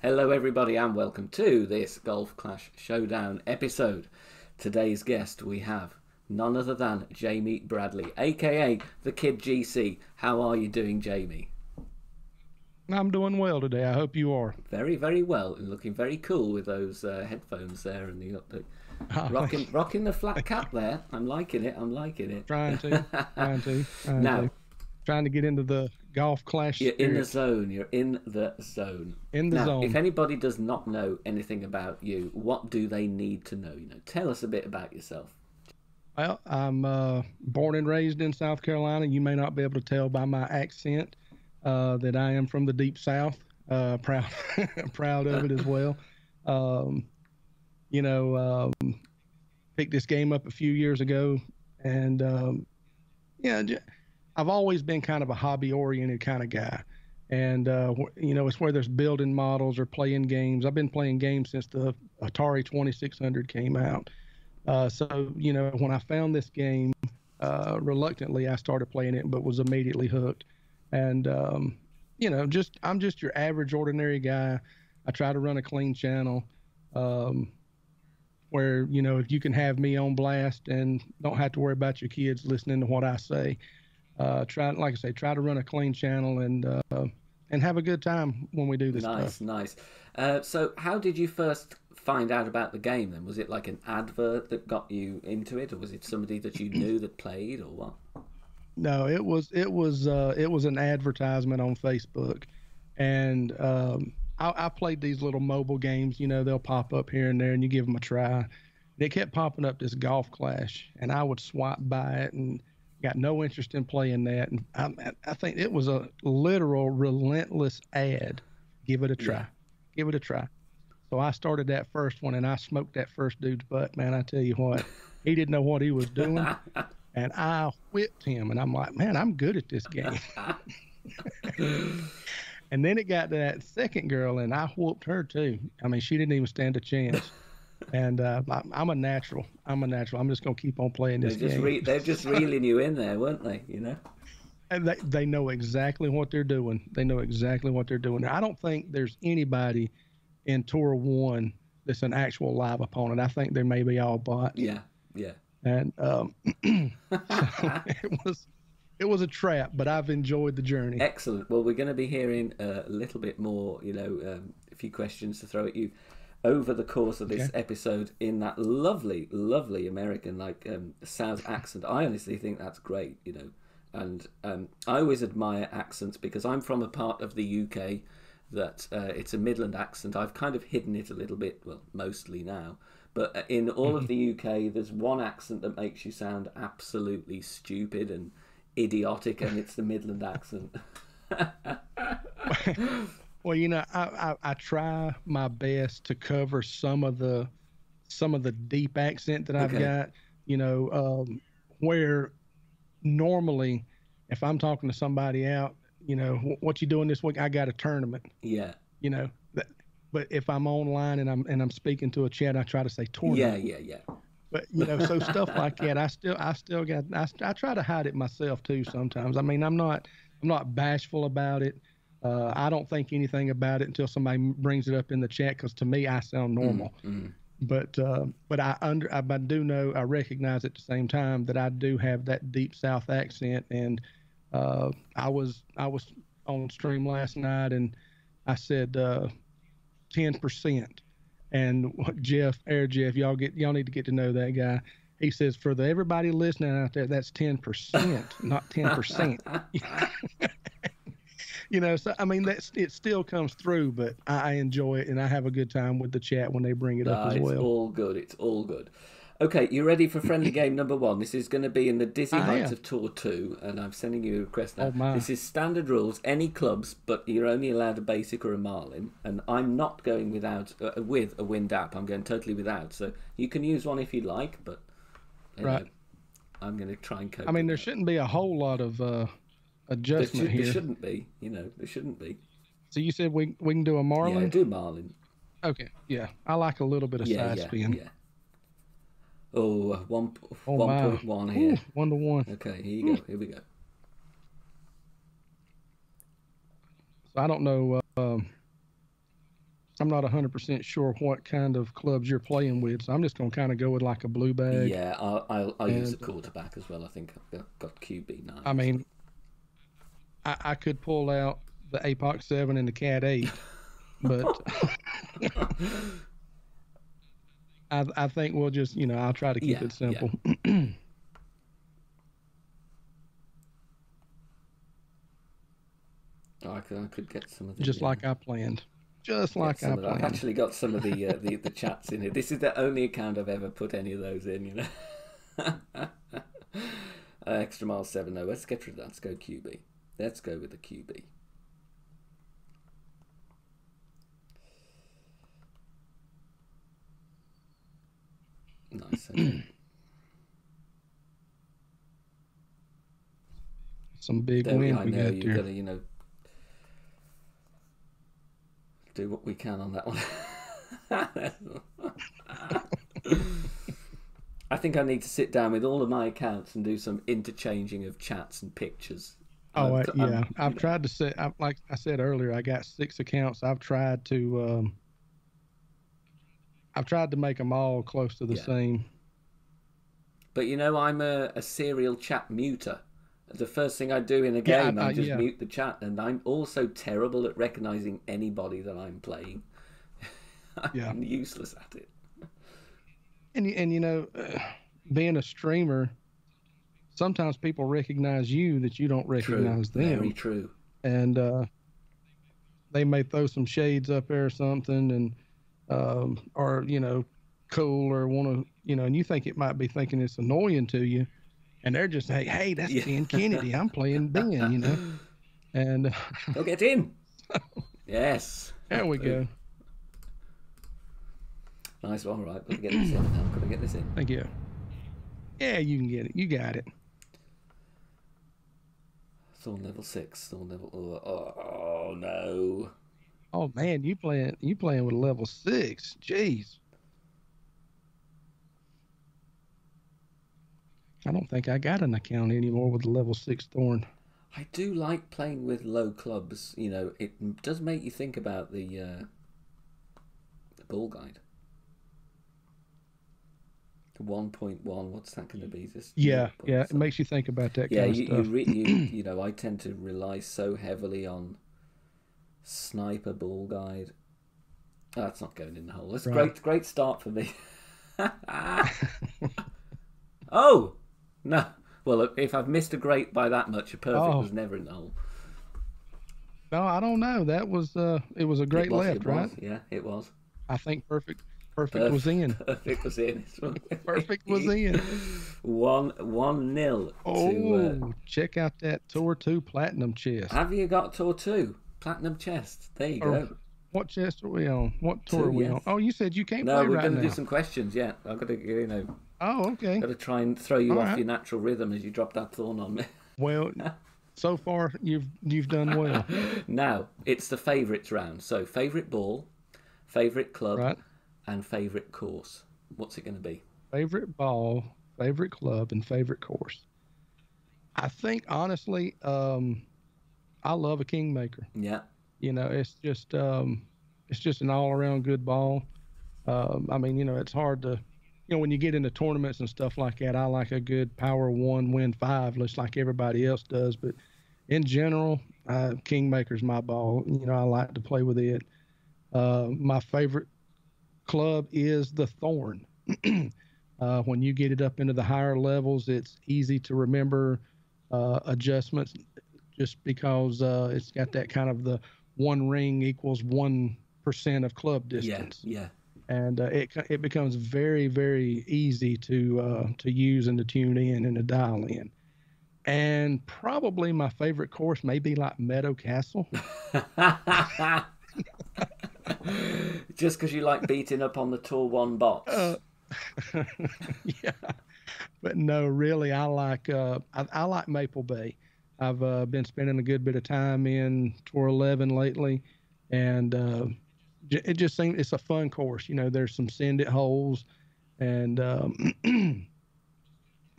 Hello everybody and welcome to this Golf Clash Showdown episode. Today's guest we have none other than Jamie Bradley, aka the Kid GC. How are you doing, Jamie? I'm doing well today. I hope you are. Very, very well, and looking very cool with those headphones there, and you got the rocking the flat cap there. I'm liking it. Trying to get into the Golf Clash. You're in the zone. You're in the zone. Zone. If anybody does not know anything about you, what do they need to know? Tell us a bit about yourself. Well, I'm born and raised in South Carolina. You may not be able to tell by my accent that I am from the deep South. Proud of it as well. Picked this game up a few years ago, and I've always been kind of a hobby-oriented kind of guy. And, it's where there's building models or playing games. I've been playing games since the Atari 2600 came out. When I found this game, reluctantly, I started playing it, but was immediately hooked. And, I'm just your average, ordinary guy. I try to run a clean channel where, if you can have me on blast and don't have to worry about your kids listening to what I say. Try to run a clean channel and have a good time when we do this stuff. Nice. So how did you first find out about the game then? Was it like an advert that got you into it, or was it somebody that you knew that played, or what? No, it was an advertisement on Facebook, and I played these little mobile games. They'll pop up here and there, and you give them a try. They kept popping up this Golf Clash, and I would swipe by it and got no interest in playing that. And I think it was a literal relentless ad. Give it a try. Yeah. Give it a try. So I started that first one, and I smoked that first dude's butt, man. I tell you what, he didn't know what he was doing. And I whipped him, and I'm like, man, I'm good at this game. And then it got to that second girl, and I whooped her too. I mean, she didn't even stand a chance. And I'm a natural. I'm just going to keep on playing this game. They're just reeling you in there, weren't they? And they know exactly what they're doing. I don't think there's anybody in Tour 1 that's an actual live opponent. I think they may be all bots. Yeah. And it was a trap, but I've enjoyed the journey. Excellent. Well, we're going to be hearing a little bit more, a few questions to throw at you over the course of this episode in that lovely, lovely American South accent. I honestly think that's great, and I always admire accents because I'm from a part of the UK that it's a Midland accent. I've kind of hidden it a little bit, well, mostly now. But in all of the UK, there's one accent that makes you sound absolutely stupid and idiotic, and it's the Midland accent. Well, I try my best to cover some of the deep accent that I've got. Where normally, if I'm talking to somebody out, what you doing this week? I got a tournament. Yeah. But if I'm online and I'm speaking to a chat, I try to say tournament. Yeah. But so stuff like that, I try to hide it myself too sometimes. I mean, I'm not bashful about it. I don't think anything about it until somebody brings it up in the chat, because to me I sound normal. But I do know, I recognize at the same time that I do have that deep South accent. And I was on stream last night and I said 10%. And Jeff, y'all need to get to know that guy. He says, for everybody listening out there, that's 10%, not 10%. So I mean, it still comes through, but I enjoy it and I have a good time with the chat when they bring it up as well. It's all good. Okay, you ready for friendly game number 1? This is going to be in the Dizzy Heights of Tour 2, and I'm sending you a request now. Oh, my. This is standard rules, any clubs, but you're only allowed a basic or a marlin, and I'm not going with a wind app. I'm going totally without, so you can use one if you like, but I'm going to try and cope. I mean, there shouldn't be a whole lot of adjustment here. There shouldn't be, there shouldn't be. So you said we can do a marlin? Yeah, do marlin. Okay, yeah. I like a little bit of side spin. Yeah. Oh, 1.1 here. Ooh, 1-1. Okay, here you go. Here we go. So I don't know. I'm not 100% sure what kind of clubs you're playing with, so I'm just gonna kind of go with like a blue bag. Yeah, I'll use a And quarterback as well. I think I've got QB9. I So. mean, I could pull out the APOC 7 and the Cat 8, but I think we'll just, I'll try to keep Yeah, it yeah. simple. I could get some of the Just like I planned. Just get like I some of that. I've planned. actually got some of the chats in here. This is the only account I've ever put any of those in. Extra mile 7. No, let's get rid of that. Let's go QB. Let's go with the QB. Nice. Okay. Some big There wins I we know got you've there. got to do what we can on that one. I think I need to sit down with all of my accounts and do some interchanging of chats and pictures. Oh, yeah. I've tried to set, like I said earlier, I got 6 accounts. I've tried to make them all close to the same. But I'm a serial chat muter. The first thing I do in a game, I just mute the chat, and I'm also terrible at recognizing anybody that I'm playing. I'm useless at it. And being a streamer, sometimes people recognize you that you don't recognize them. Very true. And they may throw some shades up there or something, and or cool, or want to, and you think it might be thinking it's annoying to you, and they're just, hey, that's Ben Kennedy. I'm playing Ben, and go get in. Yes. There we go. Nice one. Right, got to get this in now. Got to get this in. Thank you. Yeah, you can get it. You got it. Thorn level 6. Thorn level. Oh no. Oh man, you playing with a level 6. Jeez. I don't think I got an account anymore with a level 6 Thorn. I do like playing with low clubs. It does make you think about the ball guide. 1.1. What's that going to be? It makes you think about that kind of stuff. I tend to rely so heavily on sniper ball guide. Oh, that's not going in the hole. That's great start for me. Oh no! Well, if I've missed a great by that much, a perfect was never in the hole. No, I don't know. That was it was a great left, right? Yeah, it was. I think perfect was in. Perfect was in. Perfect was in. 1-0. Oh, check out that Tour 2 Platinum chest. Have you got Tour 2 Platinum chest? There you go. What chest are we on? What tour are we on? Oh, you said you can't play right now. No, we're going to do some questions. Yeah, I've got to, Oh, okay. Got to try and throw you off your natural rhythm as you drop that thorn on me. Well, so far you've done well. Now it's the favourites round. So favourite ball, favourite club, and favourite course. What's it going to be? Favourite ball, favourite club, and favourite course. I think honestly, I love a Kingmaker. Yeah. It's just an all-around good ball. I mean, it's hard to, when you get into tournaments and stuff like that, I like a good power 1, win 5, just like everybody else does. But in general, Kingmaker's my ball. I like to play with it. My favorite club is the Thorn. When you get it up into the higher levels, it's easy to remember adjustments, just because it's got that kind of the 1 ring equals 1% of club distance. Yeah. And it becomes very, very easy to use and to tune in and to dial in. And probably my favorite course may be like Meadow Castle. Just because you like beating up on the Tour 1 bots. Yeah, but no, really, I like Maple Bay. I've been spending a good bit of time in Tour 11 lately, and it just seems it's a fun course. There's some send it holes, and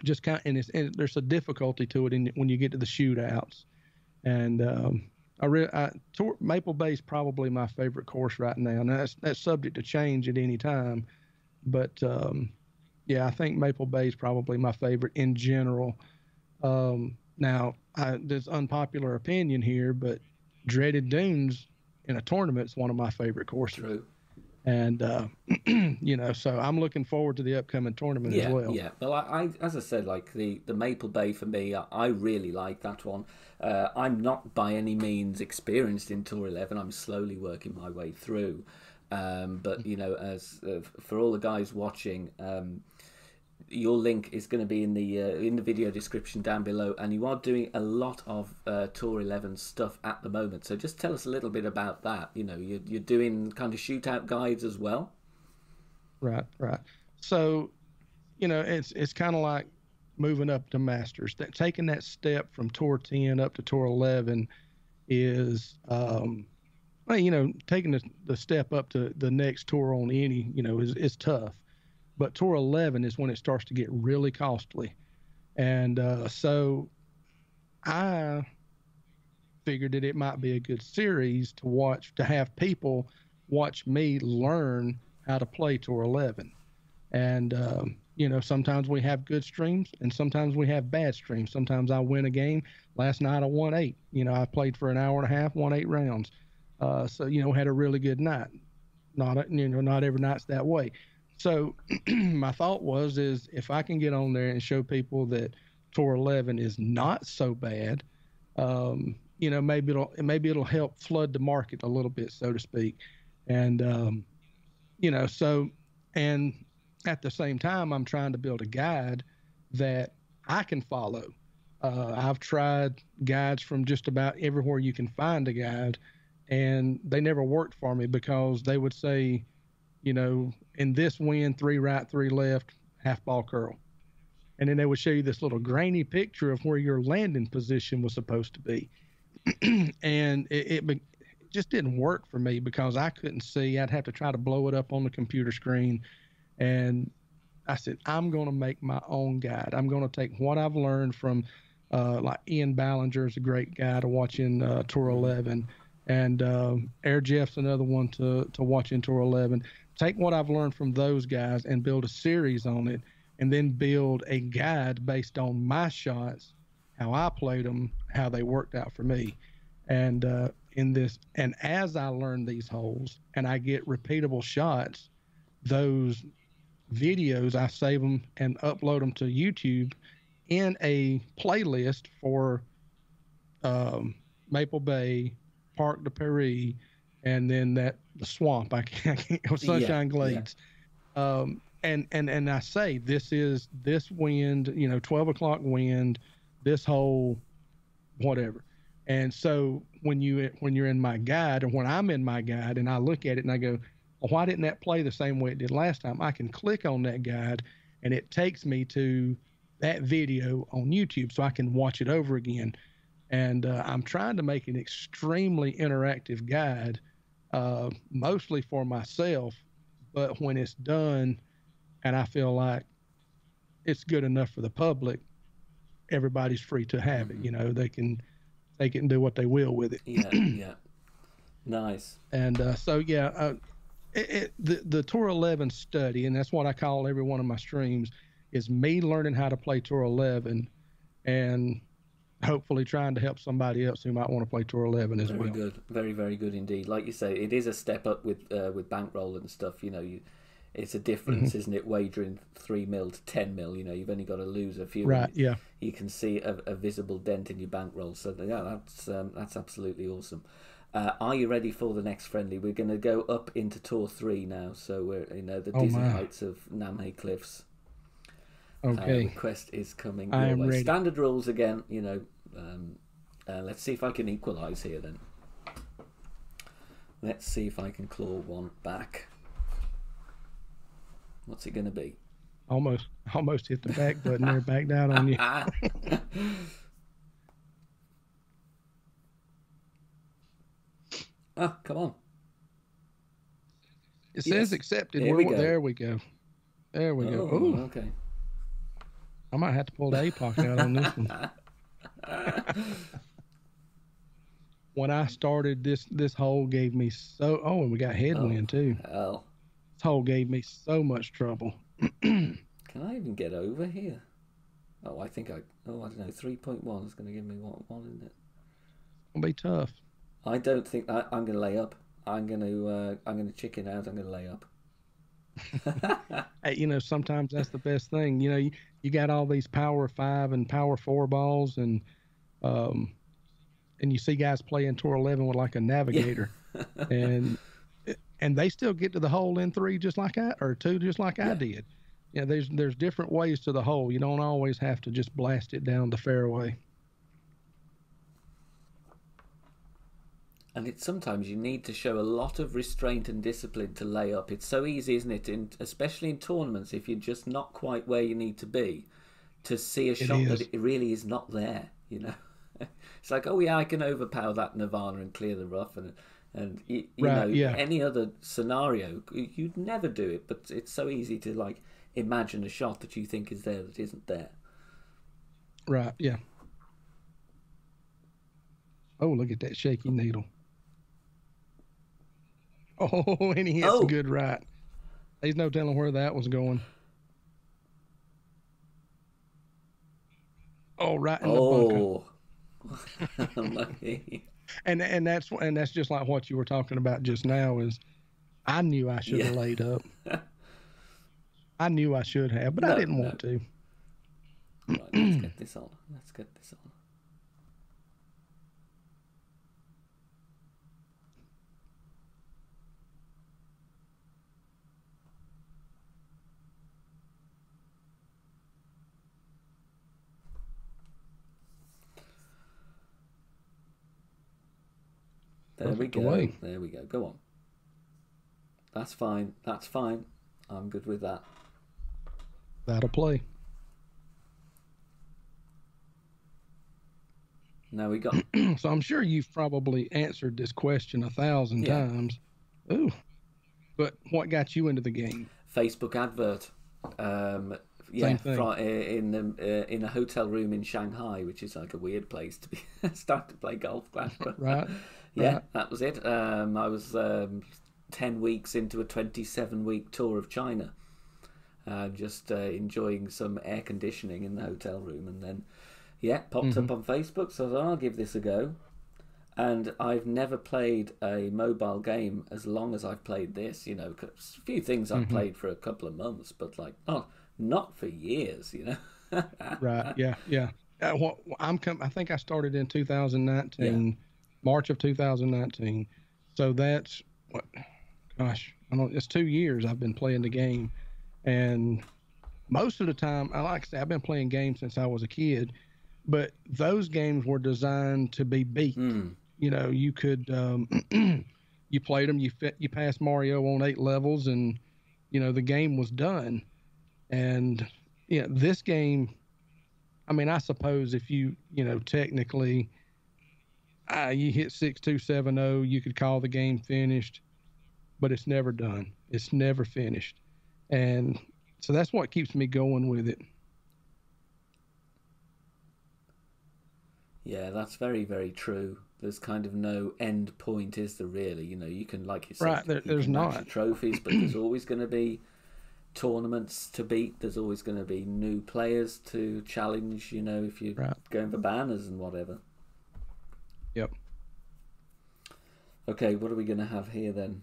just and there's a difficulty to it when you get to the shootouts, and Maple Bay is probably my favorite course right now. Now that's subject to change at any time, but yeah, I think Maple Bay is probably my favorite in general. Now, there's unpopular opinion here, but Dreaded Dunes in a tournament is one of my favorite courses. True. And so I'm looking forward to the upcoming tournament as well. Yeah. Well, I as I said, like the Maple Bay for me, I really like that one. I'm not by any means experienced in Tour 11. I'm slowly working my way through. But as for all the guys watching, your link is going to be in the video description down below, and you are doing a lot of Tour 11 stuff at the moment. So just tell us a little bit about that. You're doing kind of shootout guides as well. Right. So, it's kind of like moving up to Masters. Taking that step from Tour 10 up to Tour 11 is, taking the step up to the next tour on any, is tough. But Tour 11 is when it starts to get really costly. And so I figured that it might be a good series to have people watch me learn how to play Tour 11. And, sometimes we have good streams and sometimes we have bad streams. Sometimes I win a game. Last night I won 8. I played for an hour and a half, won 8 rounds. So, had a really good night. Not every night's that way. So my thought is if I can get on there and show people that Tour 11 is not so bad, maybe it'll help flood the market a little bit, so to speak. And, and at the same time, I'm trying to build a guide that I can follow. I've tried guides from just about everywhere you can find a guide, and they never worked for me because they would say, in this wind, 3 right, 3 left, half ball curl. And then they would show you this little grainy picture of where your landing position was supposed to be. And it just didn't work for me because I couldn't see. I'd have to try to blow it up on the computer screen. And I said, I'm going to make my own guide. I'm going to take what I've learned from like Ian Ballinger is a great guy to watch in Tour 11. And Air Jeff's another one to watch in Tour 11. Take what I've learned from those guys and build a series on it, and then build a guide based on my shots, how I played them, how they worked out for me. And as I learn these holes and I get repeatable shots, those videos, I save them and upload them to YouTube in a playlist for Maple Bay, Parc de Paris, and then the swamp. I can't go Sunshine Glades. Yeah. And I say this wind, 12 o'clock wind, this hole, whatever. And so when you're in my guide, or when I'm in my guide and I look at it and I go, well, why didn't that play the same way it did last time? I can click on that guide and it takes me to that video on YouTube so I can watch it over again. And I'm trying to make an extremely interactive guide, mostly for myself, but when it's done and I feel like it's good enough for the public, everybody's free to have it. They can take it and do what they will with it. Yeah. Nice. And the Tour 11 study, and that's what I call every one of my streams, is me learning how to play Tour 11 and hopefully trying to help somebody else who might want to play Tour 11 as well. Very good. Very, very good indeed. Like you say, it is a step up with bankroll and stuff. It's a difference, isn't it? Wagering 3 mil to 10 mil. You've only got to lose a few. Right. Yeah. You can see a visible dent in your bankroll. So yeah, that's absolutely awesome. Are you ready for the next friendly? We're going to go up into Tour 3 now. So we're the dizzy heights of Namhe Cliffs. Okay. Request is coming. I am ready. Standard rules again. Let's see if I can equalise here then. Let's see if I can claw one back. What's it going to be? Almost hit the back button there, back down on you. Oh, come on. It says accepted. There we go. There we go. There we go. Ooh. Okay. I might have to pull the APOC out on this one. when I started this hole gave me so. Oh, and we got headwind too. Hell. This hole gave me so much trouble. Can I even get over here? Oh, I think I don't know. 3.1 is going to give me one, isn't it? It'll be tough. I don't think I'm going to lay up. I'm going to chicken out. I'm going to lay up. Hey, sometimes that's the best thing. You got all these power 5 and power 4 balls, and you see guys playing tour 11 with like a navigator, and they still get to the hole in 3 just like or 2 just like I did. There's different ways to the hole. You don't always have to just blast it down the fairway. And sometimes you need to show a lot of restraint and discipline to lay up. It's so easy, isn't it? Especially in tournaments, if you're just not quite where you need to be, to see a shot that it really is not there. It's like, oh yeah, I can overpower that Nirvana and clear the rough, and any other scenario, you'd never do it. But it's so easy to like imagine a shot that you think is there that isn't there. Right. Yeah. Oh, look at that shaky needle. Oh, and he hits a good right. There's no telling where that was going. Oh, right in the bunker. and that's just like what you were talking about just now. Is I knew I should have laid up. I knew I should have, but I didn't want to. Right, let's get this on. There we go. Go on. That's fine. I'm good with that. That'll play. Now we got. So I'm sure you've probably answered this question 1,000 times. Ooh. But what got you into the game? Facebook advert. Same thing. In a hotel room in Shanghai, which is like a weird place to be start to play Golf Clash. But, right. That was it. I was 10 weeks into a 27-week tour of China, just enjoying some air conditioning in the hotel room, and then popped up on Facebook. So I thought, I'll give this a go. And I've never played a mobile game as long as I've played this. A few things I've played for a couple of months, but like not for years. Right. Yeah. I think I started in 2019, March of 2019. So that's it's 2 years I've been playing the game, and most of the time, like I say, I've been playing games since I was a kid, but those games were designed to be beat. You could you played them, you passed Mario on 8 levels, and the game was done. And this game, I mean, I suppose if you technically you hit 6-2-7-0, you could call the game finished, but it's never done. It's never finished. And so that's what keeps me going with it. Yeah, that's very, very true. There's kind of no end point, is there really? You can, like you said, there's not trophies, but there's always going to be tournaments to beat. There's always going to be new players to challenge, if you're going for banners and whatever. Yep. Okay, what are we going to have here then?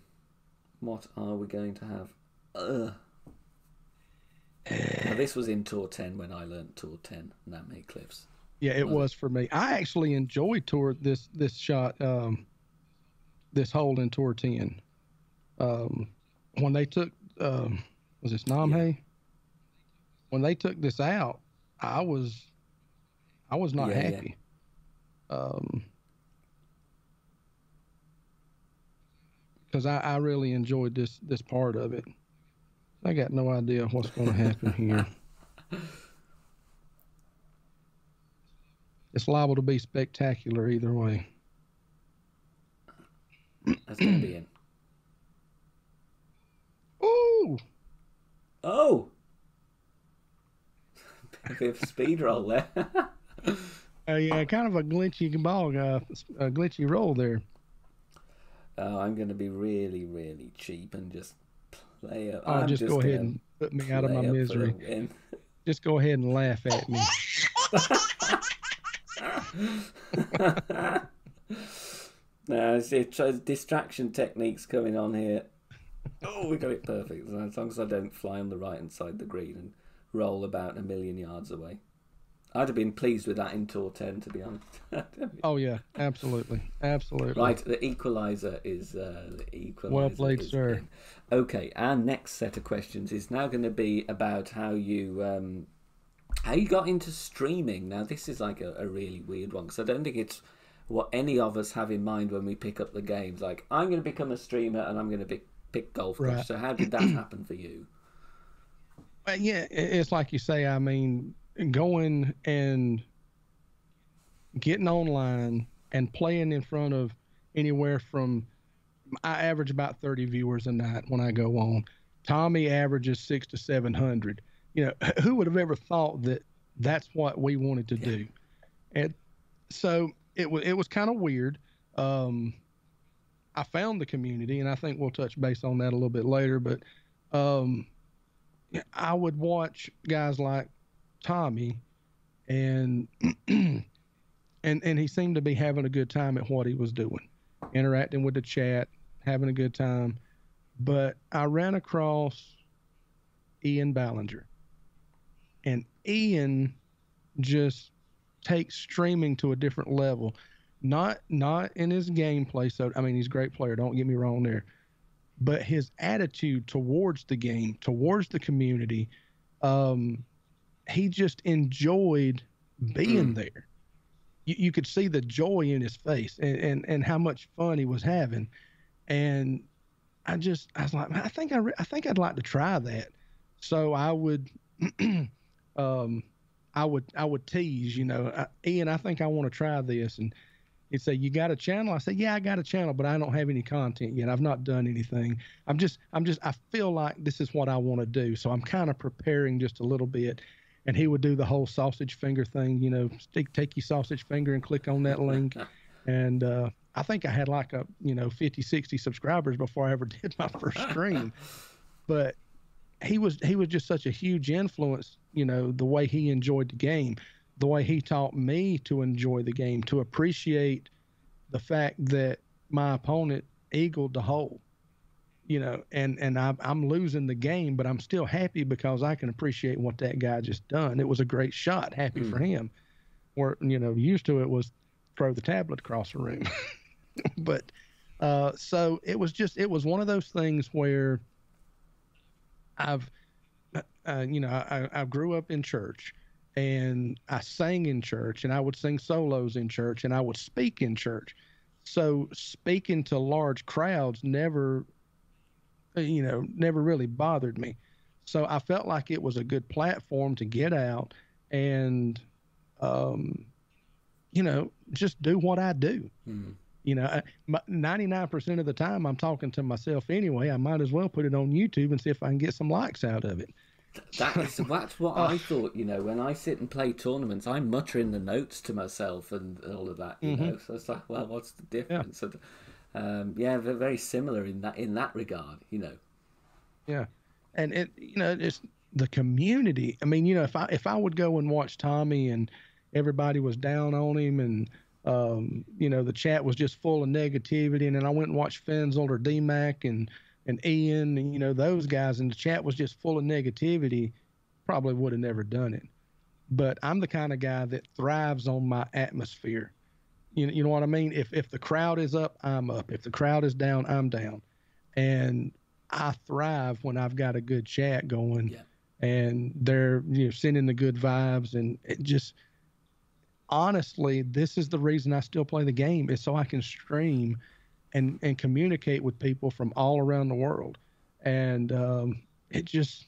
What are we going to have? Now, this was in Tour 10 when I learned Tour 10, Namhe Cliffs. Yeah, it was for me. I actually enjoyed this shot, this hole in Tour 10. When they took, was this Namhe? Yeah. When they took this out, I was not happy. Yeah. Because I really enjoyed this part of it. I got no idea what's going to happen here. It's liable to be spectacular either way. That's going to be in. Ooh! Oh! A bit of speed roll there. Yeah, kind of a glitchy ball, a glitchy roll there. I'm going to be really, really cheap and just play up. Oh, I'm just just go going ahead to and put me out of my play up for the misery. win. Just go ahead and laugh at me. No, it's distraction techniques going on here. Oh, we got it perfect. As long as I don't fly on the right hand side of the green and roll about a million yards away. I'd have been pleased with that in Tour 10, to be honest. Oh yeah, absolutely, absolutely. Right, the equaliser is Well played, sir. in. Okay, our next set of questions is now going to be about how you got into streaming. Now, this is like a really weird one because I don't think it's what any of us have in mind when we pick up the games. Like, I'm going to become a streamer and I'm going to pick Golf Clash. Right. So, how did that happen for you? Yeah, it's like you say. I mean, going and getting online and playing in front of anywhere from, I average about 30 viewers a night when I go on. Tommy averages 600 to 700. You know, who would have ever thought that that's what we wanted to do? And so it was kind of weird. I found the community, and I think we'll touch base on that a little bit later. But I would watch guys like Tommy, and and he seemed to be having a good time at what he was doing, interacting with the chat, having a good time. But I ran across Ian Ballinger, and Ian just takes streaming to a different level. Not in his gameplay. So I mean, he's a great player. Don't get me wrong there, but his attitude towards the game, towards the community, he just enjoyed being there. You could see the joy in his face and how much fun he was having. And I was like, I think I'd like to try that. So I would, I would tease, Ian, I think I want to try this. And he'd say, you got a channel? I said, yeah, I got a channel, but I don't have any content yet. I've not done anything. I feel like this is what I want to do. So I'm kind of preparing just a little bit. And he would do the whole sausage finger thing, take your sausage finger and click on that link. And I think I had like 50, 60 subscribers before I ever did my first stream. But he was just such a huge influence, the way he enjoyed the game, the way he taught me to enjoy the game, to appreciate the fact that my opponent eagled the hole. And I'm losing the game, but I'm still happy because I can appreciate what that guy just done. It was a great shot. Happy for him. Where, used to it was throw the tablet across the room. But so it was one of those things where I grew up in church and I sang in church and I would sing solos in church and I would speak in church. So speaking to large crowds never really bothered me. So I felt like it was a good platform to get out and, just do what I do. 99% of the time I'm talking to myself anyway. I might as well put it on YouTube and see if I can get some likes out of it. That's what I thought, when I sit and play tournaments, I'm muttering the notes to myself and all of that, know. So it's like, well, what's the difference? Yeah. They're very similar in that regard, Yeah. And it's the community. I mean, if I would go and watch Tommy and everybody was down on him and the chat was just full of negativity, and then I went and watched Fenzel or DMAC and Ian and those guys, and the chat was just full of negativity, probably would have never done it. But I'm the kind of guy that thrives on my atmosphere. You know what I mean? If the crowd is up, I'm up. If the crowd is down, I'm down. And I thrive when I've got a good chat going. Yeah. And they're sending the good vibes, and it just honestly, this is the reason I still play the game, is so I can stream and communicate with people from all around the world. And it just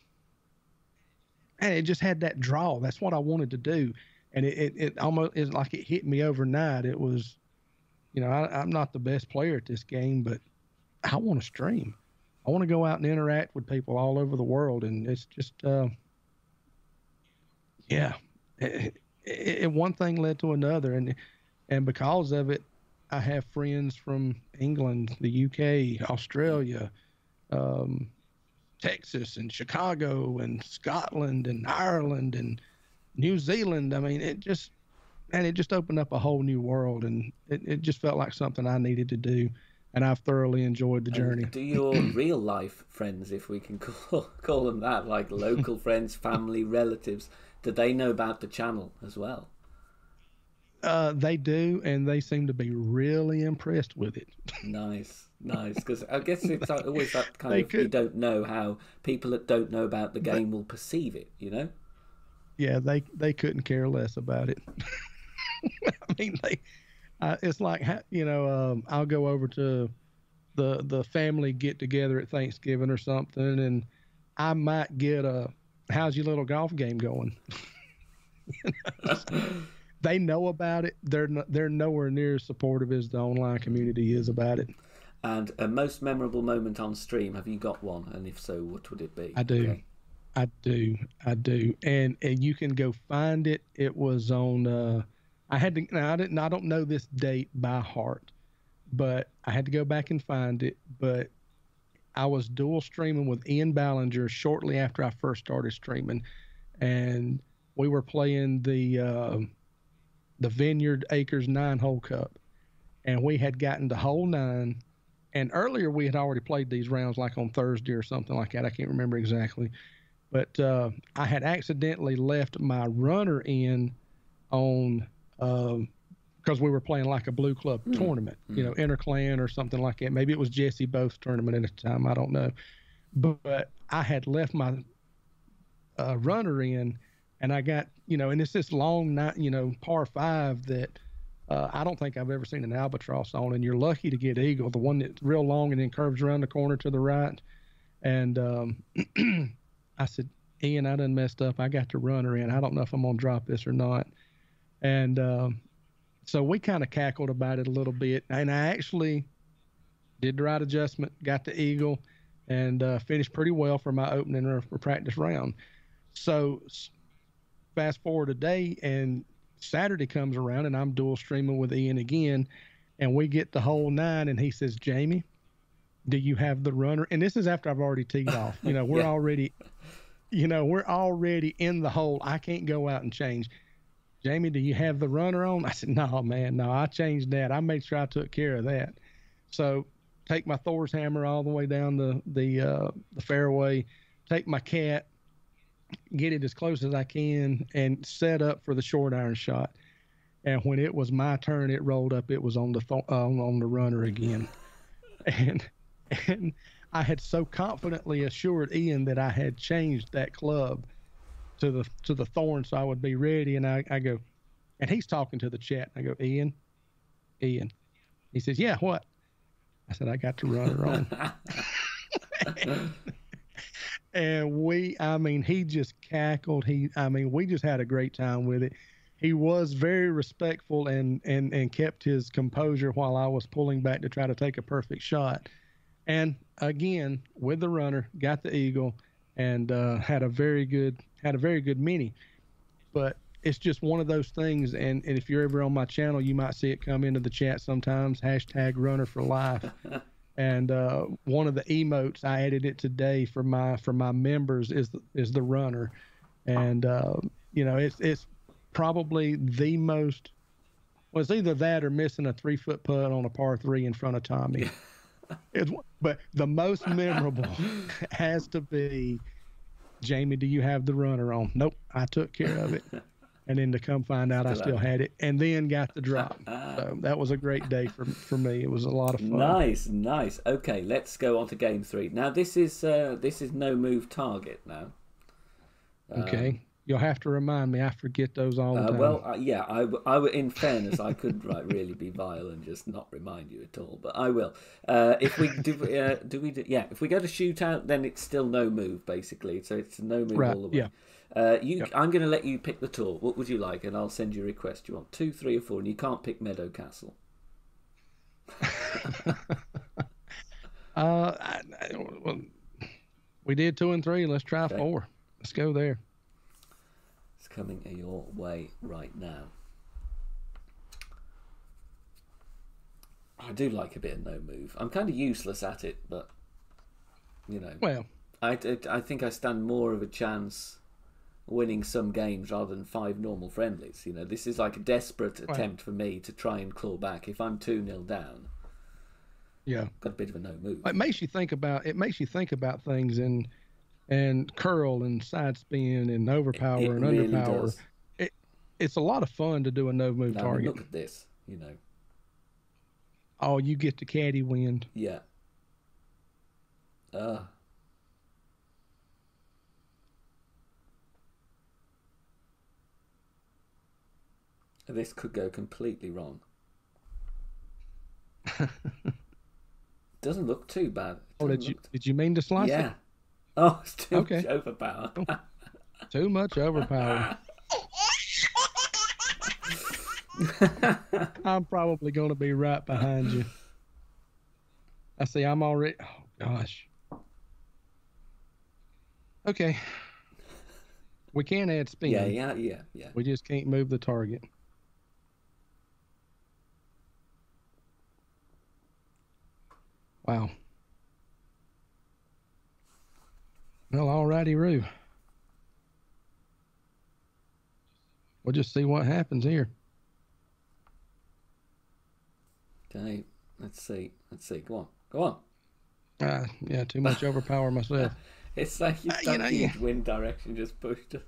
had that draw. That's what I wanted to do. And it almost is like it hit me overnight. It was, I'm not the best player at this game, but I want to stream. I want to go out and interact with people all over the world. And it's just, one thing led to another, and because of it, I have friends from England, the UK, Australia, Texas, and Chicago, and Scotland, and Ireland, and New Zealand. I mean, it just opened up a whole new world, and it just felt like something I needed to do, and I've thoroughly enjoyed the journey. Do your real life friends, if we can call them that, like local friends, family, relatives, do they know about the channel as well? They do, and they seem to be really impressed with it. Nice, because I guess it's always that kind of, you don't know how people that don't know about the game will perceive it, you know? Yeah, they couldn't care less about it. I mean, it's like, I'll go over to the family get together at Thanksgiving or something, and I might get a "How's your little golf game going?" They know about it. They're nowhere near as supportive as the online community is about it. And a most memorable moment on stream, have you got one? And if so, what would it be? I do. Okay. I do. And you can go find it. It was on, I don't know this date by heart, but I had to go back and find it. But I was dual streaming with Ian Ballinger shortly after I first started streaming. And we were playing the Vineyard Acres 9-hole cup. And we had gotten to hole 9. And earlier we had already played these rounds like on Thursday or something like that. I can't remember exactly. But I had accidentally left my runner in on, because we were playing like a blue club tournament, interclan or something like that. Maybe it was Jesse Both's tournament at the time. I don't know. But I had left my runner in, and I got, and it's this long night, par 5 that I don't think I've ever seen an albatross on, and you're lucky to get eagle, the one that's real long and then curves around the corner to the right. And I said, Ian, I done messed up. I got the runner in. I don't know if I'm going to drop this or not. And so we kind of cackled about it a little bit. And I actually did the right adjustment, got the eagle, and finished pretty well for my opening or practice round. So fast forward a day, and Saturday comes around, and I'm dual streaming with Ian again. And we get to hole 9, and he says, Jamie, do you have the runner? And this is after I've already teed off. We're already, we're already in the hole. I can't go out and change. Jamie, do you have the runner on? I said, no, man, no, I changed that. I made sure I took care of that. So take my Thor's hammer all the way down the fairway, take my cat, get it as close as I can, and set up for the short iron shot. And when it was my turn, it rolled up. It was on the runner again. And I had so confidently assured Ian that I had changed that club to the thorn, so I would be ready. And I go, and he's talking to the chat. I go, Ian. He says, yeah, what? I said, I got to run her on. And he just cackled. We just had a great time with it. He was very respectful and kept his composure while I was pulling back to try to take a perfect shot. And again, with the runner, got the eagle, and had a very good mini. But it's just one of those things. And if you're ever on my channel, you might see it come into the chat sometimes. #runner4life. And one of the emotes, I added it today for my members, is the runner. And it's probably the most. Well, it's either that or missing a 3-foot putt on a par 3 in front of Tommy. But the most memorable has to be, Jamie, do you have the runner on? Nope, I took care of it. And then to come find out I still had it, and then got the drop. So that was a great day for me. It was a lot of fun. Nice. Okay, let's go on to game 3. Now this is no move target now. Okay. You'll have to remind me. I forget those all the time. Well, yeah, I in fairness, I could really be vile and just not remind you at all, but I will. If we do, if we go to shootout, then it's still no move basically. So it's no move all the way. Yeah. I'm going to let you pick the tour. What would you like? And I'll send you a request. You want 2, 3, or 4, and you can't pick Meadow Castle. We did 2 and 3. Let's try 4. Let's go there. It's coming your way right now. I do like a bit of no move. I'm kind of useless at it, but you know. Well, I think I stand more of a chance winning some games rather than 5 normal friendlies. You know, this is like a desperate attempt for me to try and claw back. If I'm 2-0 down, yeah, got a bit of a no move. It makes you think about things and curl and side spin and overpower and really underpower. Does. It's a lot of fun to do a no move target. I mean, look at this, you know. Oh, you get the caddy wind. Yeah. This could go completely wrong. Doesn't look too bad. Oh, did you mean to slice it? Yeah. Oh, it's too much overpower. Too much overpower. I'm probably going to be right behind you. I see. I'm already. Oh gosh. Okay. We can add spin. Yeah. We just can't move the target. Wow. Well, alrighty, Roo. We'll just see what happens here. Okay, let's see. Go on. Yeah, too much overpower myself. It's like that huge wind direction just pushed us.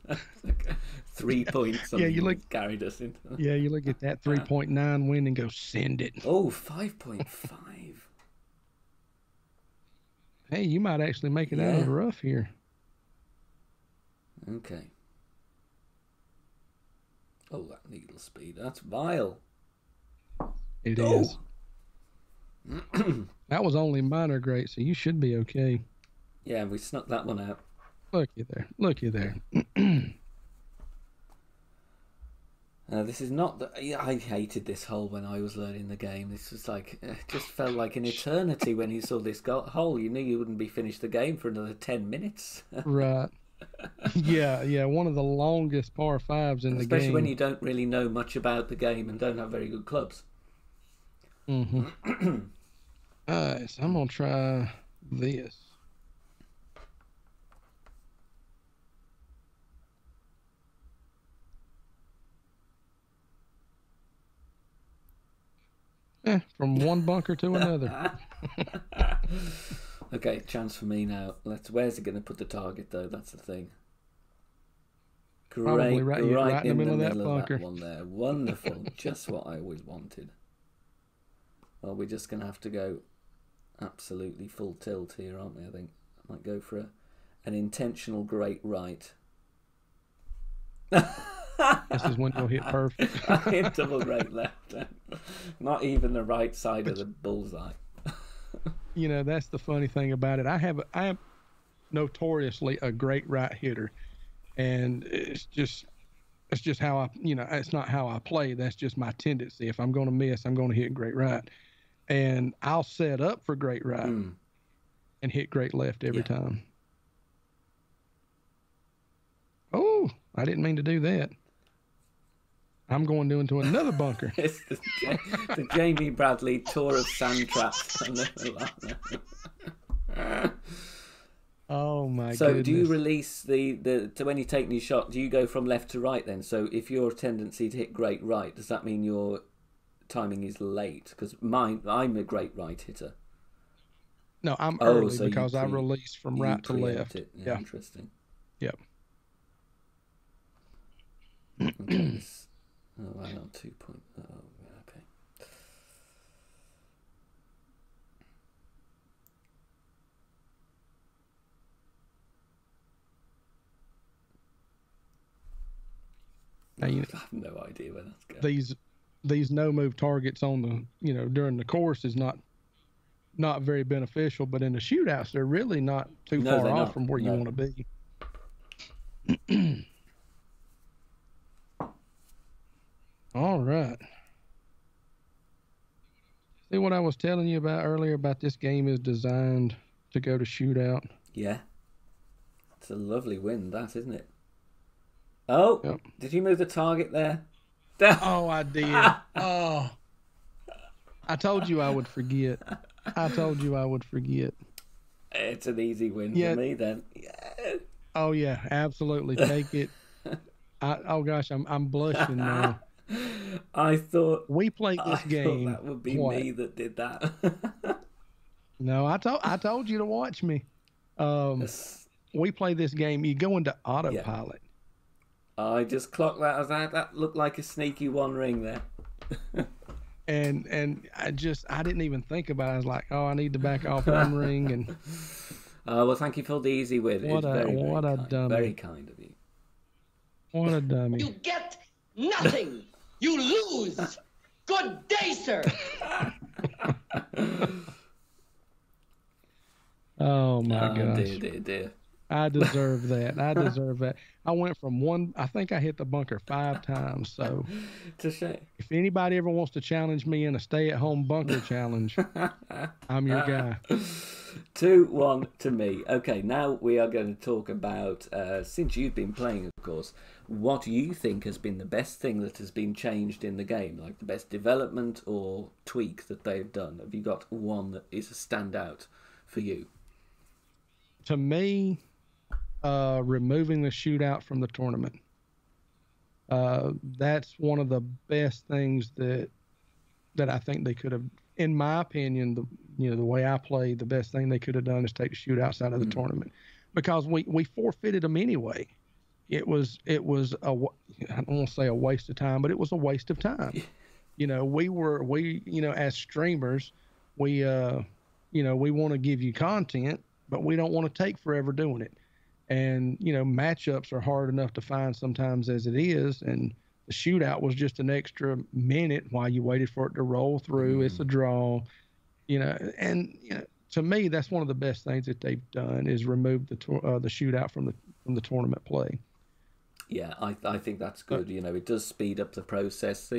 Like 3 points. Yeah, you look carried us into. Yeah, you look at that 3.9 wind and go send it. Oh, 5.5. Hey, you might actually make it out of the rough here. Okay. Oh, that needle speed. That's vile. It is. That was only minor great, so you should be okay. Yeah, we snuck that one out. Look you there. This is not I hated this hole when I was learning the game. This was like, it just felt like an eternity when you saw this hole. You knew you wouldn't be finished the game for another 10 minutes. Right. Yeah, one of the longest par 5s in the game. Especially when you don't really know much about the game and don't have very good clubs. Mm-hmm. Alright, so I'm going to try this. From one bunker to another. Okay, chance for me now. Where's it going to put the target, though? That's the thing. Probably right in the middle of that bunker. That one there. Wonderful. Just what I always wanted. Well, we're just going to have to go absolutely full tilt here, aren't we? I think I might go for an intentional great right. This is when you'll hit perfect. I hit double great left. Not even the right side of the bullseye. You know, that's the funny thing about it. I am notoriously a great right hitter, and it's just how I, it's not how I play. That's just my tendency. If I'm going to miss, I'm going to hit great right, and I'll set up for great right and hit great left every time. Oh, I didn't mean to do that. I'm going into another bunker. It's the Jamie Bradley tour of sand traps. Oh my goodness. So do you release the when you take these shot, do you go from left to right then? So if your tendency to hit great right, does that mean your timing is late? Because I'm a great right hitter. No, I'm early because I release from right to left. Yeah, interesting. Yep. Okay. Oh, I know 2 point. Oh, okay. Now, I have no idea where that's going. These no move targets on the during the course is not very beneficial, but in the shootouts they're really not too far off from where you want to be. All right. See what I was telling you about earlier about this game is designed to go to shootout? Yeah. It's a lovely win, that, isn't it? Oh, Yep. did you move the target there? Oh, I did. Oh, I told you I would forget. I told you I would forget. It's an easy win for Yeah. me then. Yeah. Oh yeah, absolutely. Take it. Oh gosh, I'm blushing now. I thought We played I this thought game. that would be What? me that did that. No, I told you to watch me. We play this game. You go into Yeah. autopilot. I just clocked that as that looked like a sneaky one ring there. And I didn't even think about it. I was like, oh, I need to back off one ring. And Well, thank you for the easy win. It's very kind. dummy. Very kind of you. What a dummy. You get nothing. You lose. Good day, sir. Oh my gosh. Dear. I deserve that. I deserve that. I went from one, I think I hit the bunker 5 times. So It's a shame. if anybody ever wants to challenge me in a stay-at-home bunker challenge, I'm your guy. 2-1 to me. Okay, now we are going to talk about, since you've been playing, of course, what you think has been the best thing that has been changed in the game, like the best development or tweak that they've done. Have you got one that is a standout for you? To me, removing the shootout from the tournament. That's one of the best things that I think they could have, in my opinion, the way I play, the best thing they could have done is take the shootouts out of the tournament, because we forfeited them anyway. It was I don't want to say a waste of time, but it was a waste of time. We as streamers, we want to give you content, but we don't want to take forever doing it. And, matchups are hard enough to find sometimes as it is. And the shootout was just an extra minute while you waited for it to roll through. It's a draw, to me, that's one of the best things that they've done is remove the shootout from the tournament play. Yeah, I think that's good. It does speed up the process.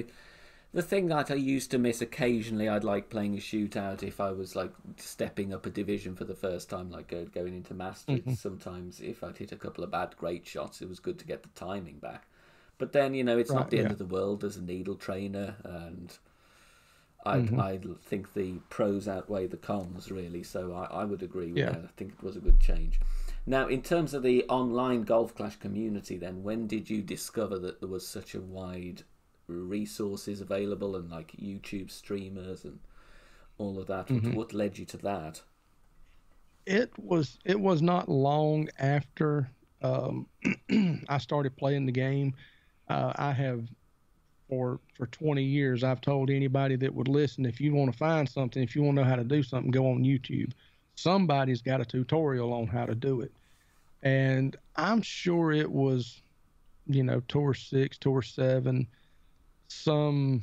The thing that I used to miss occasionally, I'd like playing a shootout if I was like stepping up a division for the first time, like going into Masters. Sometimes if I'd hit a couple of bad great shots, it was good to get the timing back. But then, it's not the end of the world as a needle trainer, and I think the pros outweigh the cons, really. So I would agree with that. I think it was a good change. Now, in terms of the online Golf Clash community, then, when did you discover that there was such a wide resources available and like YouTube streamers and all of that? What led you to that? It was not long after I started playing the game. I have for 20 years, I've told anybody that would listen, if you want to find something, if you want to know how to do something, go on YouTube. Somebody's got a tutorial on how to do it. And I'm sure it was, Tour 6, Tour 7, I'm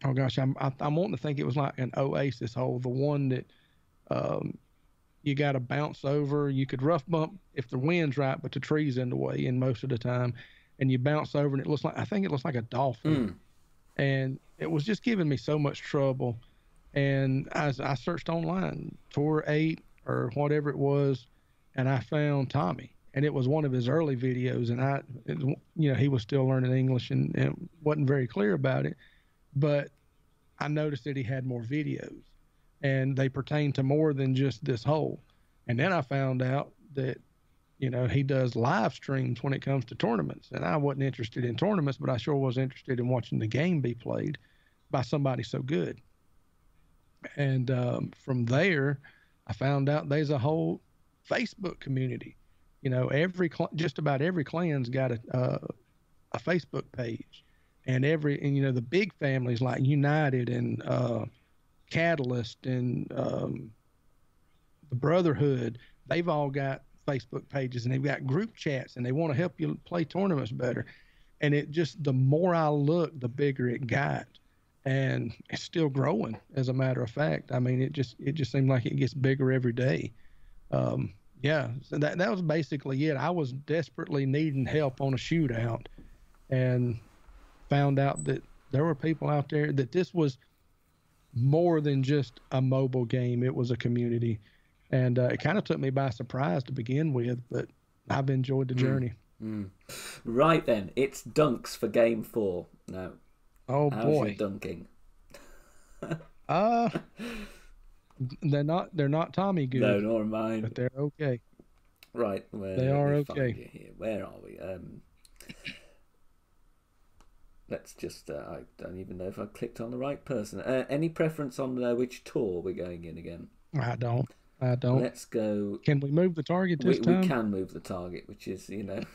wanting to think it was like an Oasis hole, the one that you got to bounce over. You could rough bump if the wind's right, but the tree's in the way, and most of the time, and you bounce over, and it looks like a dolphin. And it was just giving me so much trouble. And I searched online, Tour 8 or whatever it was, and I found Tommy. And it was one of his early videos, and he was still learning English and wasn't very clear about it. But I noticed that he had more videos, and they pertain to more than just this hole. And then I found out that, he does live streams when it comes to tournaments. And I wasn't interested in tournaments, but I sure was interested in watching the game be played by somebody so good. And from there, I found out there's a whole Facebook community. Just about every clan's got a Facebook page, and the big families like United and Catalyst and the Brotherhood, they've all got Facebook pages, and they've got group chats, and they want to help you play tournaments better. And the more I look, the bigger it got, and it's still growing. As a matter of fact, I mean, it just seems like it gets bigger every day. So that was basically it. I was desperately needing help on a shootout, and found out that there were people out there that this was more than just a mobile game. It was a community, and it kind of took me by surprise to begin with, but I've enjoyed the journey. Right then, it's dunks for game 4 now. Oh how's boy, your dunking? they're not Tommy good. No, nor mine. But they're okay. Right, they are okay. Find you here. Where are we? Let's just. I don't even know if I clicked on the right person. Any preference on which tour we're going in again? I don't. Let's go. Can we move the target this time? We can move the target, which is good.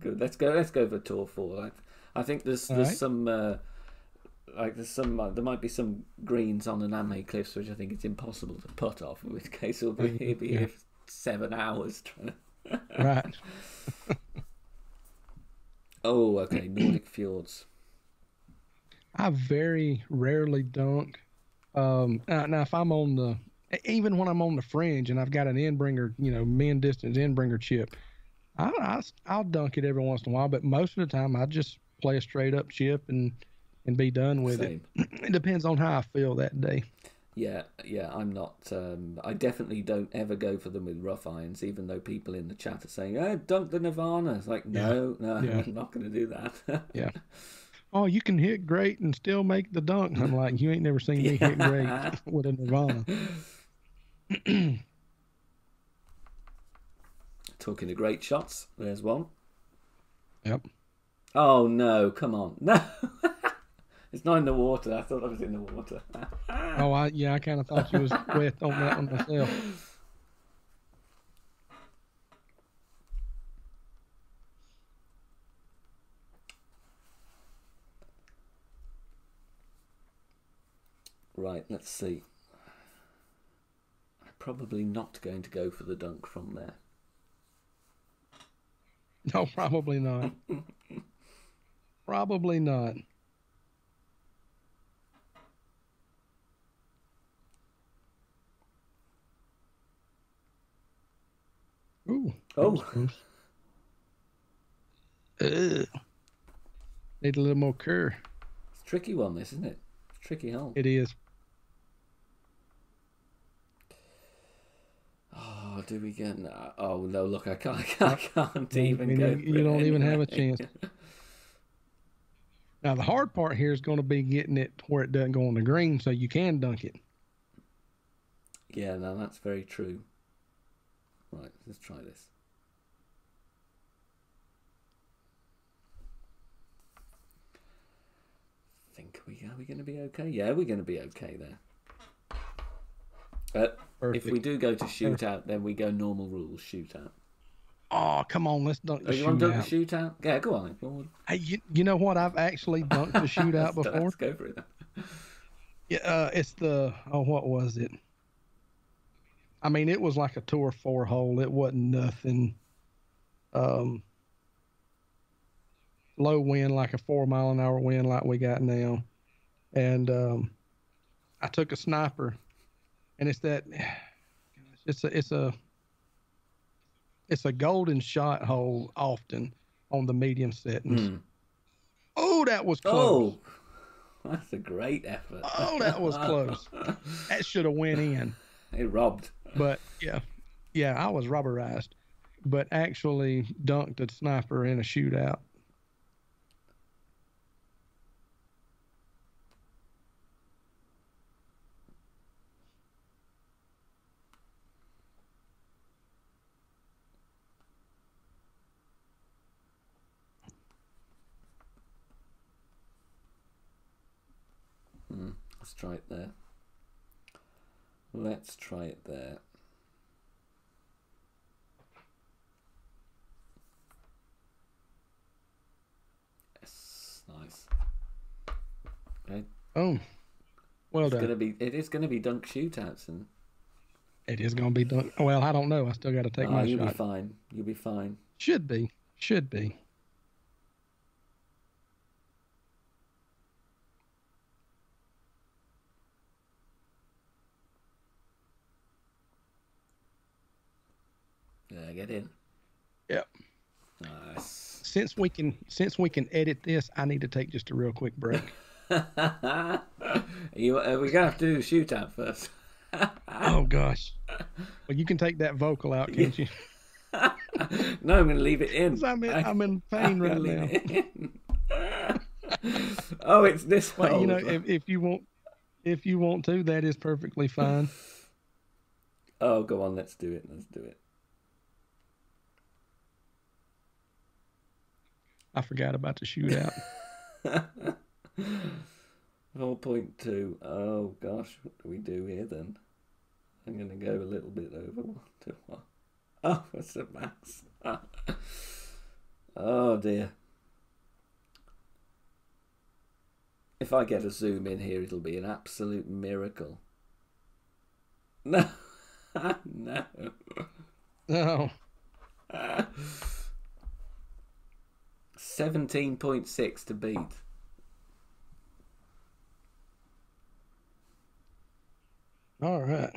Let's go for tour 4. I think there's some there might be some greens on Aname Cliffs which I think it's impossible to putt off. In which case we'll be here 7 hours trying to. Right. Oh, okay. Nordic Fjords. I very rarely dunk. Now if I'm on even when I'm on the fringe and I've got an end-bringer, min distance end-bringer chip, I'll dunk it every once in a while. But most of the time, I just play a straight-up chip and be done with it. It depends on how I feel that day. Yeah, I'm not. I definitely don't ever go for them with rough irons, even though people in the chat are saying, "Oh, dunk the Nirvana." It's like, no, I'm not going to do that. Yeah. Oh, you can hit great and still make the dunk. I'm like, you ain't never seen me hit great with a Nirvana. Talking of great shots, there's one. Yep. Oh no! Come on, no! It's not in the water. I thought I was in the water. Oh, I kind of thought you was wet on that one myself. Right, let's see. I'm probably not going to go for the dunk from there. No, probably not. Probably not. Ooh. Oh. Need a little more cur. It's a tricky one, this, isn't it? It's a tricky hole. It is. Oh, do we get? Oh no! Look, I can't even go. You don't even have a chance. Now the hard part here is going to be getting it where it doesn't go on the green, so you can dunk it. Yeah, no, that's very true. Right, let's try this. Are we going to be okay? Yeah, we're going to be okay there. If we do go to shootout, then we go normal rules shootout. Oh, come on, let's dunk the shootout. You want to dunk the shootout? Yeah, go on. Hey, you know what? I've actually dunked the shootout before. Let's go for it then. Yeah, it's what was it? I mean, it was like a tour 4 hole. It wasn't nothing. Low wind, like a 4 mile an hour wind like we got now. And I took a sniper, and it's a golden shot hole often on the medium settings. Oh, that was close. Oh, that's a great effort. Oh, that was close. That should have went in. It robbed. But yeah, I was rubberized, but actually dunked a sniper in a shootout. Let's try it there. Let's try it there. Yes, nice. Okay. Oh, well done. It is going to be dunk shootouts, and it is going to be dunk. Well, I don't know. I still got to take my shot. You'll be fine. You'll be fine. Should be. Yeah, get in. Yep. Nice. Since we can edit this, I need to take just a real quick break. We're gonna have to do the shootout first. Oh gosh. Well, you can take that vocal out, can't you? No, I'm going to leave it in. I'm in pain right now. Oh, it's this Well, hole. you know, if you want to, that is perfectly fine. Oh, go on, let's do it. I forgot about the shootout. 4.2. Oh gosh, what do we do here then? I'm going to go a little bit over 1 to 1. Oh, that's a max. Oh dear. If I get a zoom in here, it'll be an absolute miracle. No. No. No. 17.6 to beat. All right.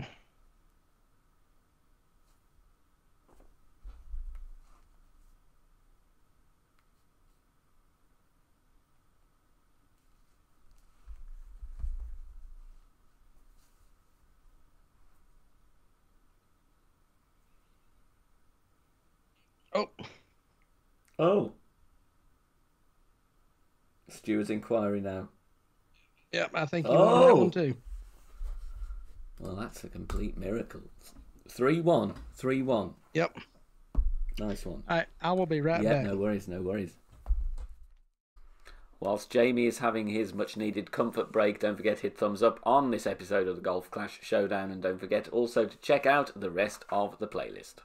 Oh. Stuart's inquiry now. Yep, I think you won that one too. Well, that's a complete miracle. 3-1. 3-1. Yep. Nice one. I will be right back. Yeah, no worries. Whilst Jamie is having his much-needed comfort break, don't forget to hit thumbs up on this episode of the Golf Clash Showdown, and don't forget also to check out the rest of the playlist.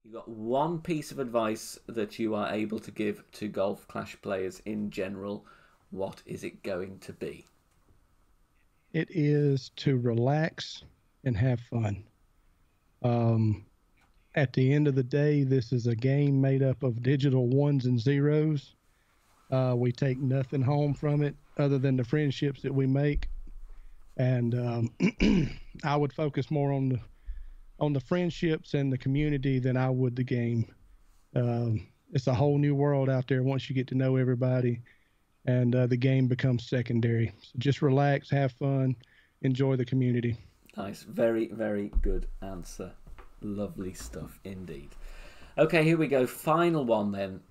You've got one piece of advice that you are able to give to Golf Clash players in general. What is it going to be? It is to relax and have fun. At the end of the day, this is a game made up of digital ones and zeros. We take nothing home from it other than the friendships that we make. And I would focus more on the friendships and the community than I would the game. It's a whole new world out there once you get to know everybody, and the game becomes secondary. So just relax, have fun, enjoy the community. Nice. Very, very good answer. Lovely stuff indeed. Okay, here we go. Final one then.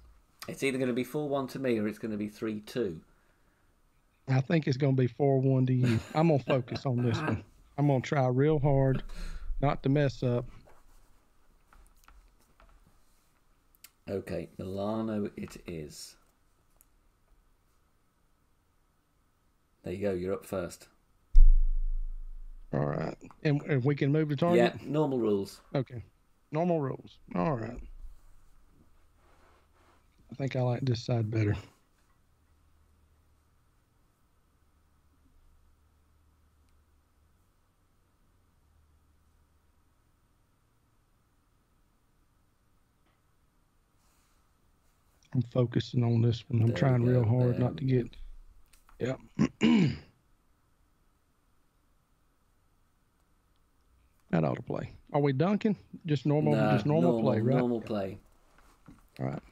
It's either going to be 4-1 to me or it's going to be 3-2. I think it's going to be 4-1 to you. I'm going to focus on this one. I'm going to try real hard not to mess up. Okay, Milano it is. There you go, you're up first. All right. And if we can move the target? Yeah, normal rules. Okay. Normal rules. All right. I think I like this side better. I'm focusing on this one. I'm trying real hard not to get... Yep. That ought to play. Are we dunking? Just normal, normal play, right? Normal play. All right.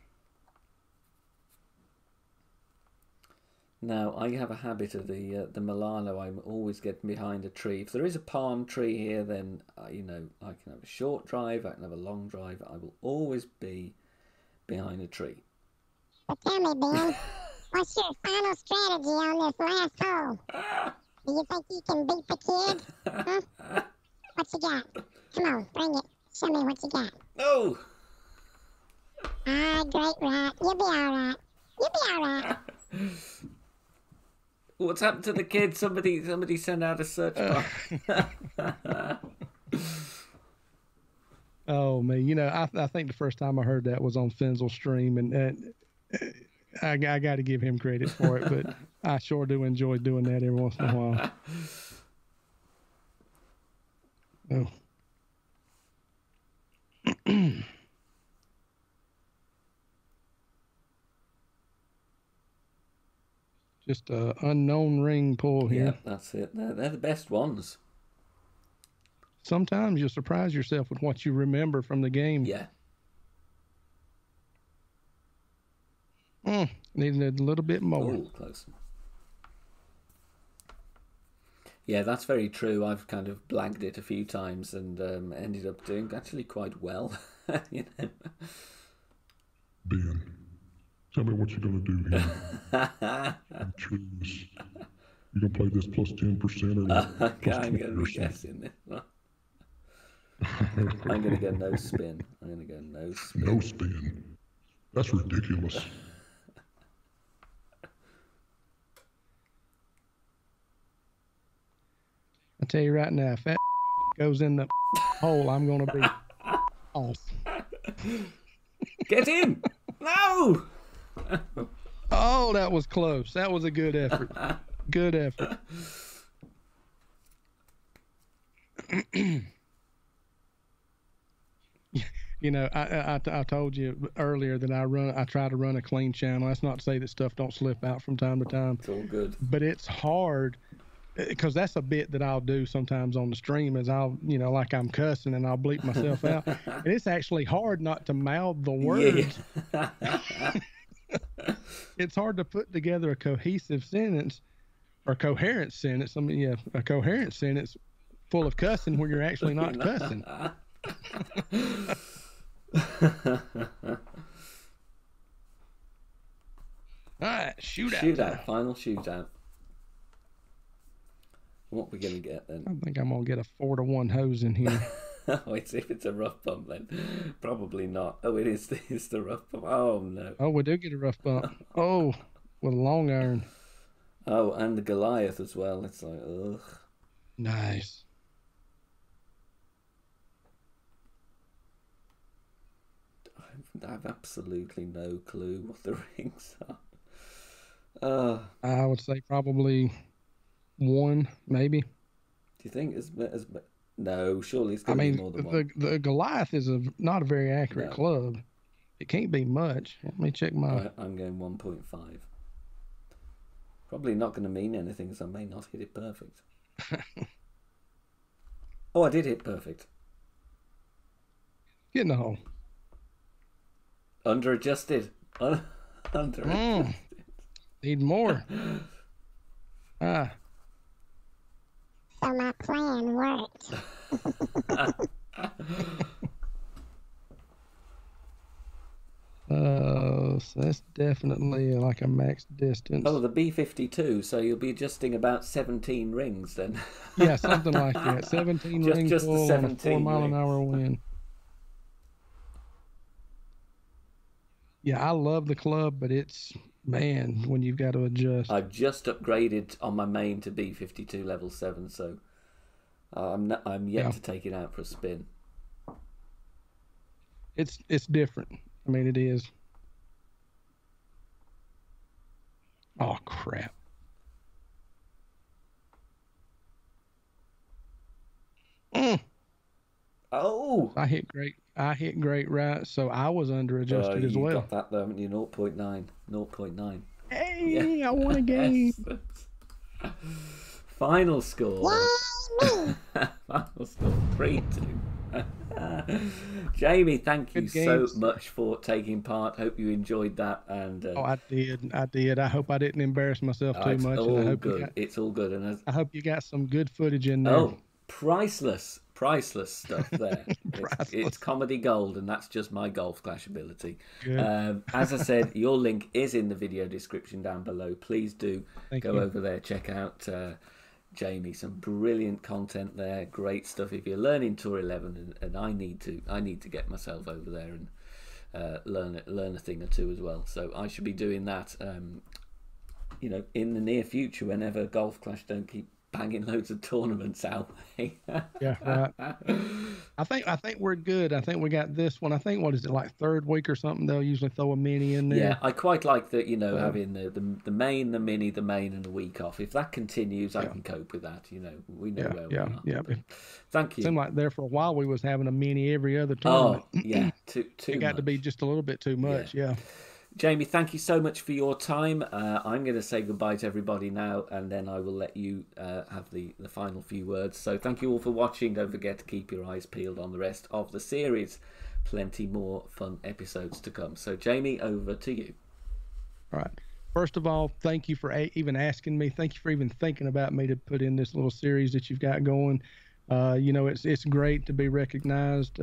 Now, I have a habit of the Milano. I'm always getting behind a tree. If there is a palm tree here, then, I can have a short drive, I can have a long drive. I will always be behind a tree. But tell me, Ben, what's your final strategy on this last hole? Do you think you can beat the kid? Huh? What you got? Come on, bring it. Show me what you got. No! Great rat. You'll be all right. You'll be all right. What's happened to the kid? Somebody send out a search bar. Oh, man. I think the first time I heard that was on Finzel's stream, and I got to give him credit for it, but I sure do enjoy doing that every once in a while. Oh. Just a unknown ring pull here. Yeah, that's it. They're the best ones. Sometimes you'll surprise yourself with what you remember from the game. Yeah. Needed a little bit more. Oh, close. Yeah, that's very true. I've kind of blagged it a few times and ended up doing actually quite well. Ben, tell me what you're going to do here. I'm curious. You going to play this plus 10% or what? Plus I'm going to be 20%? guessing this one. I'm going to go no spin. I'm going to go no spin. No spin. That's ridiculous. I tell you right now, if that goes in the hole, I'm going to be off. Get in! No! Oh, that was close. That was a good effort. Good effort. You know, I told you earlier that I try to run a clean channel. That's not to say that stuff don't slip out from time to time. It's all good. But it's hard because that's a bit that I'll do sometimes on the stream is I'll, you know, like I'm cussing and I'll bleep myself out. And it's actually hard not to mouth the words. Yeah. It's hard to put together a cohesive sentence or coherent sentence. I mean, yeah, a coherent sentence full of cussing when you're actually not cussing. All right, shootout. Final shootout. What are we gonna get then? I think I'm gonna get a 4-to-1 hose in here. Oh, if it's a rough bump then. Probably not. Oh, it's the rough bump. Oh no. Oh, we do get a rough bump. Oh, with a long iron. Oh, and the Goliath as well. It's like, ugh. Nice. I have absolutely no clue what the rings are. I would say probably 1, maybe. Do you think no, surely it's going to be more than 1. The Goliath is not a very accurate club. It can't be much. Let me check my... Right, I'm going 1.5. Probably not going to mean anything, so I may not hit it perfect. Oh, I did hit perfect. Get in the hole. Underadjusted. Underadjusted. Need more. So my plan worked. So that's definitely like a max distance. Oh, the B52. So you'll be adjusting about 17 rings then. Yeah, something like that. 17 rings just full the on a 17 4-mile-an-hour wind. Yeah, I love the club, but it's, man, when you've got to adjust. I've just upgraded on my main to B52 level 7, so I'm yet to take it out for a spin. It's different. I mean, it is. Oh, crap. Oh! I hit great right, so I was under adjusted as well. You got that though, haven't you? 0.9. 0.9. Hey, yeah. I won a game. Yes. Final score. Final score 3-2. Jamie, thank you so much for taking part. Hope you enjoyed that. And oh, I did. I hope I didn't embarrass myself too much. All good. It's all good. And I hope you got some good footage in there. Oh, priceless stuff there. It's comedy gold, and that's just my Golf Clash ability. As I said, your link is in the video description down below. Please do go over there, check out Jamie. Some brilliant content there, great stuff. If you're learning Tour 11, and I need to get myself over there and learn a thing or two as well. So I should be doing that, you know, in the near future, whenever Golf Clash don't keep banging loads of tournaments out. Yeah, right. I think we're good. I think we got this one. I think, what is it, like third week or something? They'll usually throw a mini in there. Yeah, I quite like that. You know, having the main, the mini, the main, and the week off. If that continues, I can cope with that. You know, we know where we are. Yeah. Thank you. It seemed like there for a while we was having a mini every other tournament. Oh yeah, too it got to be just a little bit too much. Yeah. Jamie, thank you so much for your time. I'm going to say goodbye to everybody now, and then I will let you have the final few words. So thank you all for watching. Don't forget to keep your eyes peeled on the rest of the series. Plenty more fun episodes to come. So Jamie, over to you. All right. First of all, thank you for even asking me. Thank you for even thinking about me to put in this little series that you've got going. You know, it's great to be recognized.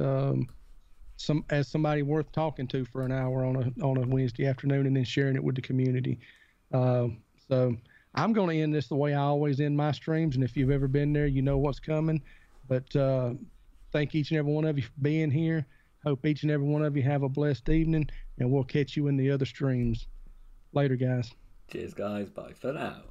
somebody worth talking to for an hour on a Wednesday afternoon, and then sharing it with the community. So I'm going to end this the way I always end my streams, and if you've ever been there, you know what's coming. But thank each and every one of you for being here. Hope each and every one of you have a blessed evening, and we'll catch you in the other streams. Later, guys. Cheers, guys. Bye for now.